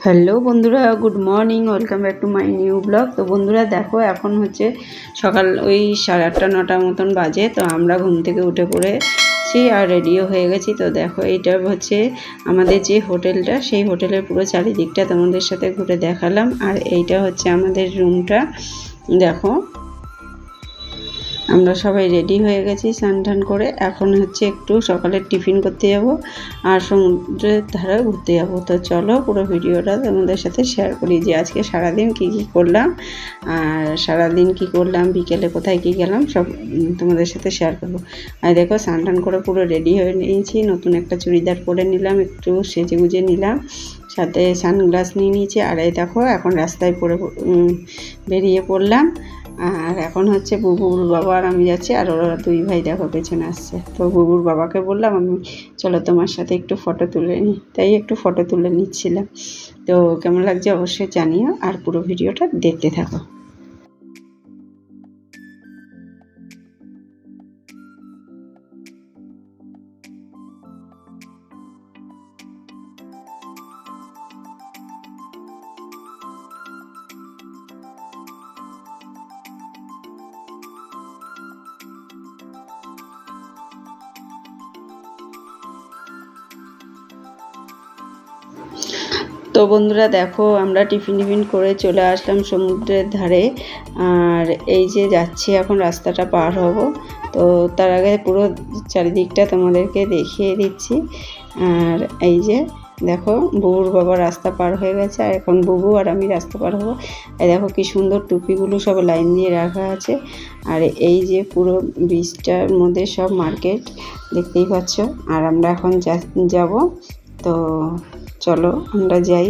Hello বন্ধুরা, good morning, welcome back to my new blog. তো বন্ধুরা দেখো, এখন হচ্ছে সকাল ওই 8:30-9টার মতন বাজে। তো আমরা ঘুম থেকে উঠে পড়েছি আর রেডিও হয়ে গেছি। তো দেখো, এইটা হচ্ছে আমাদের যে হোটেলটা, সেই হোটেলের পুরো চারিদিকটা তোমাদের সাথে ঘুরে দেখালাম। আর এইটা হচ্ছে আমাদের রুমটা। দেখো, আমরা সবাই রেডি হয়ে গেছি স্নান টান করে। এখন হচ্ছে একটু সকালের টিফিন করতে যাব আর সমুদ্রের ধারে ঘুরতে যাব। তো চলো পুরো ভিডিওটা তোমাদের সাথে শেয়ার করি যে আজকে সারাদিন কি কি করলাম, আর সারাদিন কি করলাম, বিকেলে কোথায় কি গেলাম, সব তোমাদের সাথে শেয়ার করবো। আর দেখো, স্নান টান করে পুরো রেডি হয়ে নিয়েছি। নতুন একটা চুড়িদার পরে নিলাম, একটু সেজে গুজে নিলাম, সাথে সানগ্লাস নিয়ে নিয়েছি। আর এই দেখো, এখন রাস্তায় বেরিয়ে পড়লাম। আর এখন হচ্ছে বুবুর বাবা আর আমি যাচ্ছি, আর ওরা দুই ভাই দেখো পেছনে আসছে। তো বুবুর বাবাকে বললাম আমি, চলো তোমার সাথে একটু ফটো তুলে নিই, তাই একটু ফটো তুলে নিচ্ছিলাম। তো কেমন লাগছে অবশ্যই জানিও, আর পুরো ভিডিওটা দেখতে থাকো। তো বন্ধুরা দেখো, আমরা টিফিন করে চলে আসলাম সমুদ্রের ধারে। আর এই যে যাচ্ছি, এখন রাস্তাটা পার হব। তো তার আগে পুরো চারিদিকটা তোমাদেরকে দেখিয়ে দিচ্ছি। আর এই যে দেখো, বুবুর বাবা রাস্তা পার হয়ে গেছে, আর এখন বুবু আর আমি রাস্তা পার হবো। এই দেখো কি সুন্দর টুপিগুলো সব লাইন দিয়ে রাখা আছে। আর এই যে পুরো ব্রিজটার মধ্যে সব মার্কেট দেখতেই পাচ্ছ। আর আমরা এখন যাব। তো চলো আমরা যাই।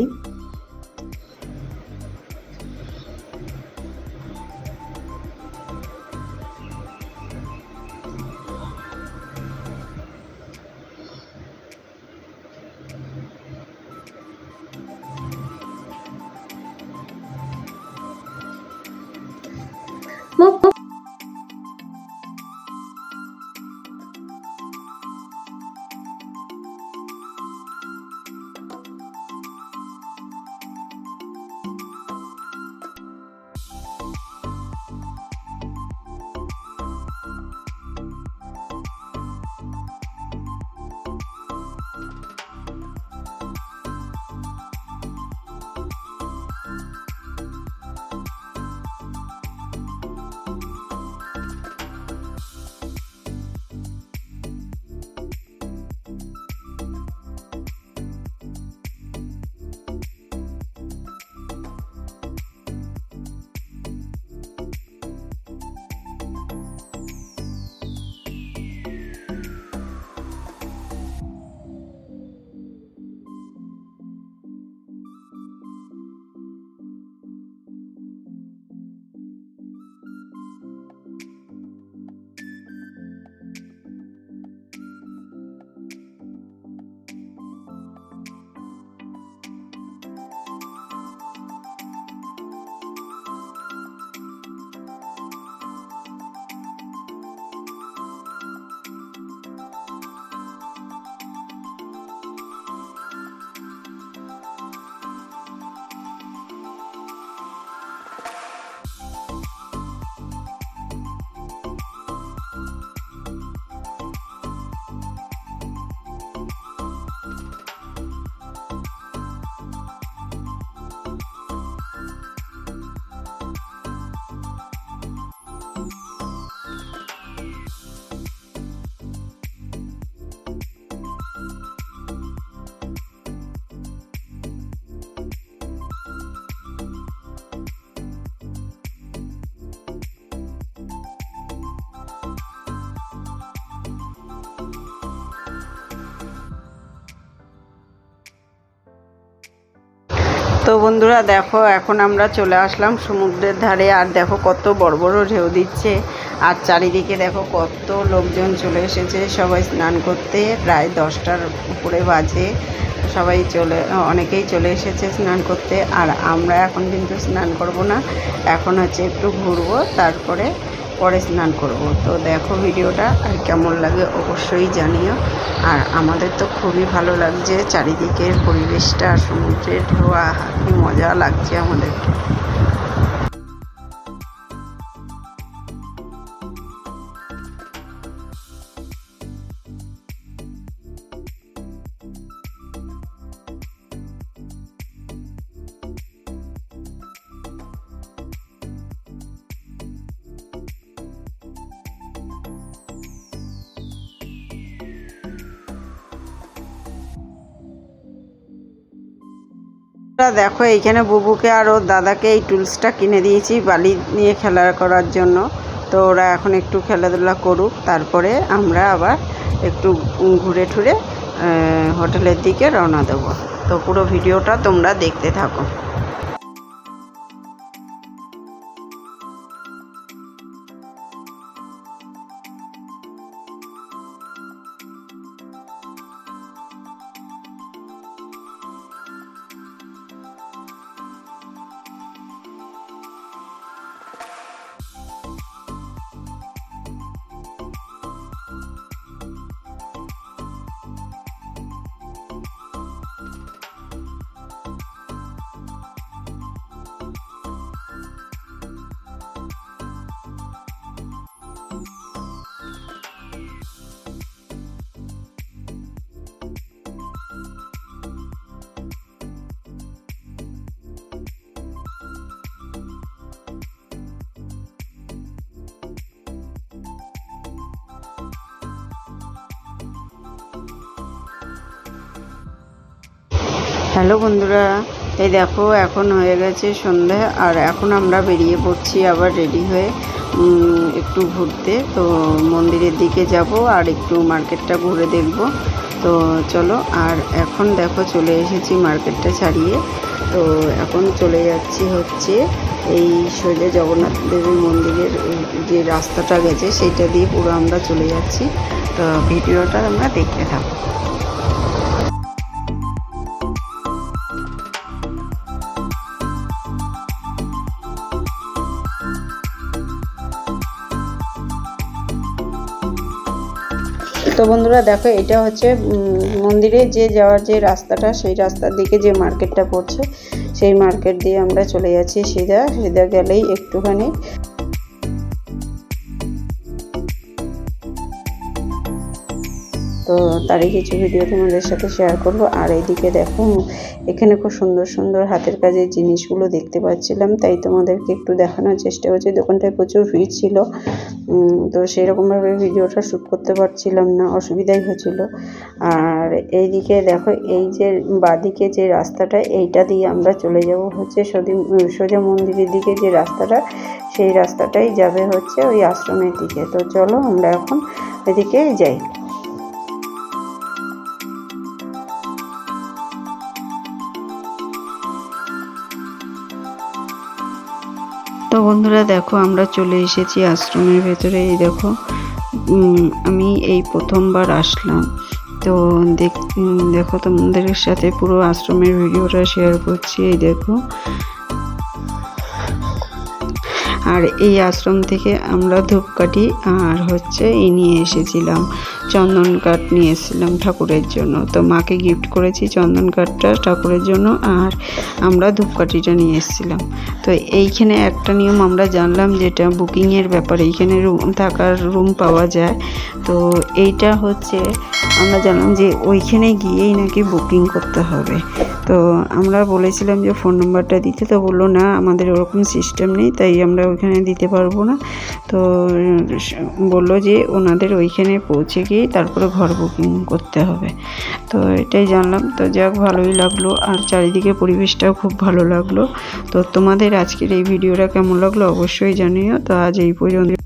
তো বন্ধুরা দেখো, এখন আমরা চলে আসলাম সমুদ্রের ধারে। আর দেখো কত বড় বড় ঢেউ দিচ্ছে, আর চারিদিকে দেখো কত লোকজন চলে এসেছে সবাই স্নান করতে। প্রায় 10টার উপরে বাজে, সবাই অনেকেই চলে এসেছে স্নান করতে। আর আমরা এখন কিন্তু স্নান করব না, এখন হচ্ছে একটু ঘুরবো, তারপরে পরে স্নান করব। তো দেখো ভিডিওটা, আর কেমন লাগে অবশ্যই জানিও। আর আমাদের তো খুবই ভালো লাগছে চারিদিকের পরিবেশটা, সমুদ্রের ঢেউ, কি মজা লাগছে আমাদেরকে। দেখো এইখানে বুবুকে আর ওর দাদাকে এই টুলসটা কিনে দিয়েছি বালি নিয়ে খেলা করার জন্য। তো ওরা এখন একটু খেলাধুলা করুক, তারপরে আমরা আবার একটু ঘুরে ঠুরে হোটেলের দিকে রওনা দেবো। তো পুরো ভিডিওটা তোমরা দেখতে থাকো। হ্যালো বন্ধুরা, এই দেখো এখন হয়ে গেছে সন্ধে, আর এখন আমরা বেরিয়ে পড়ছি আবার রেডি হয়ে একটু ঘুরতে। তো মন্দিরের দিকে যাব আর একটু মার্কেটটা ঘুরে দেখব। তো চলো, আর এখন দেখো চলে এসেছি মার্কেটটা ছাড়িয়ে। তো এখন চলে যাচ্ছি হচ্ছে এই সোজা জগন্নাথ দেবের মন্দিরের যে রাস্তাটা গেছে সেইটা দিয়ে পুরো আমরা চলে যাচ্ছি। তো ভিডিওটা আমরা দেখতে থাকো। তো বন্ধুরা দেখো, এটা হচ্ছে মন্দিরে যে যাওয়ার যে রাস্তাটা, সেই রাস্তার দিকে যে মার্কেটটা পড়ছে, সেই মার্কেট দিয়ে আমরা চলে যাচ্ছি সিধা গেলেই একটুখানি তো তারই কিছু ভিডিও তোমাদের সাথে শেয়ার করব। আর এইদিকে দেখো, এখানে খুব সুন্দর সুন্দর হাতের কাজের জিনিসগুলো দেখতে পাচ্ছিলাম, তাই তোমাদেরকে একটু দেখানোর চেষ্টা করছি। দোকানটায় প্রচুর ভিড় ছিল, তো সেরকমভাবে ভিডিওটা শ্যুট করতে পারছিলাম না, অসুবিধাই হচ্ছিল। আর এইদিকে দেখো, এই যে বাঁদিকে যে রাস্তাটা, এইটা দিয়ে আমরা চলে যাব হচ্ছে সোজা মন্দিরের দিকে যে রাস্তাটা, সেই রাস্তাটাই যাবে হচ্ছে ওই আশ্রমের দিকে। তো চলো আমরা এখন এদিকে যাই। তো বন্ধুরা দেখো, আমরা চলে এসেছি আশ্রমের ভেতরে। এই দেখো, আমি এই প্রথমবার আসলাম। তো দেখো তোমাদের সাথে পুরো আশ্রমের ভিডিওটা শেয়ার করছি। এই দেখো, আর এই আশ্রম থেকে আমরা ধূপকাঠি আর হচ্ছে নিয়ে এসেছিলাম, চন্দন কাঠ নিয়ে এসেছিলাম ঠাকুরের জন্য। তো মাকে গিফট করেছি চন্দন কাঠটা ঠাকুরের জন্য, আর আমরা ধূপকাঠিটা নিয়ে এসেছিলাম। তো এইখানে একটা নিয়ম আমরা জানলাম, যেটা বুকিংয়ের ব্যাপারে, এইখানে থাকার রুম পাওয়া যায়। তো এইটা হচ্ছে আমরা জানলাম যে ওইখানে গিয়েই নাকি বুকিং করতে হবে। তো আমরা বলেছিলাম যে ফোন নাম্বারটা দিতে, তো বললো না আমাদের ওরকম সিস্টেম নেই, তাই আমরা ওইখানে দিতে পারবো না। তো বললো যে ওনাদের ওইখানে পৌঁছে গিয়ে তারপরে ঘর বুকিং করতে হবে। তো এটাই জানলাম। তো যাক, ভালোই লাগলো, আর চারিদিকে পরিবেশটাও খুব ভালো লাগলো। তো তোমাদের আজকের এই ভিডিওটা কেমন লাগলো অবশ্যই জানিও। তো আজ এই পর্যন্ত।